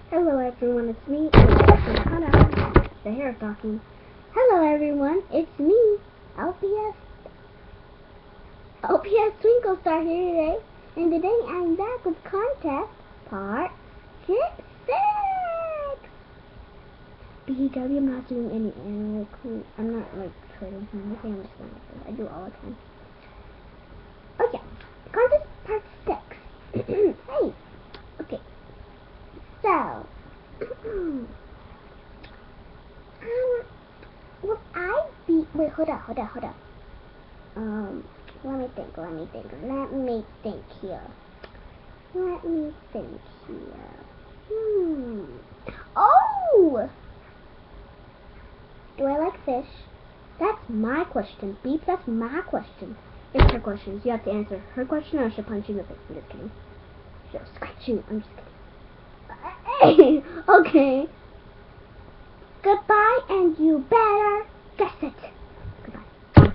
Hello everyone, it's me. The hair is talking. Hello everyone, it's me, LPS Twinkle Star here today, and today I'm back with contest part 6. BW, I'm not doing any animal clue. I'm not trading anything. I'm just going to I do all the time. Okay, contest part 6. Hey, okay. So, will I be? Wait, hold up. Let me think here. Oh! Do I like fish? That's my question. Beep, that's my question. It's her question. You have to answer her question or she'll punch you in the face. I'm just kidding. She'll scratch you. I'm just kidding. Okay. Goodbye, and you better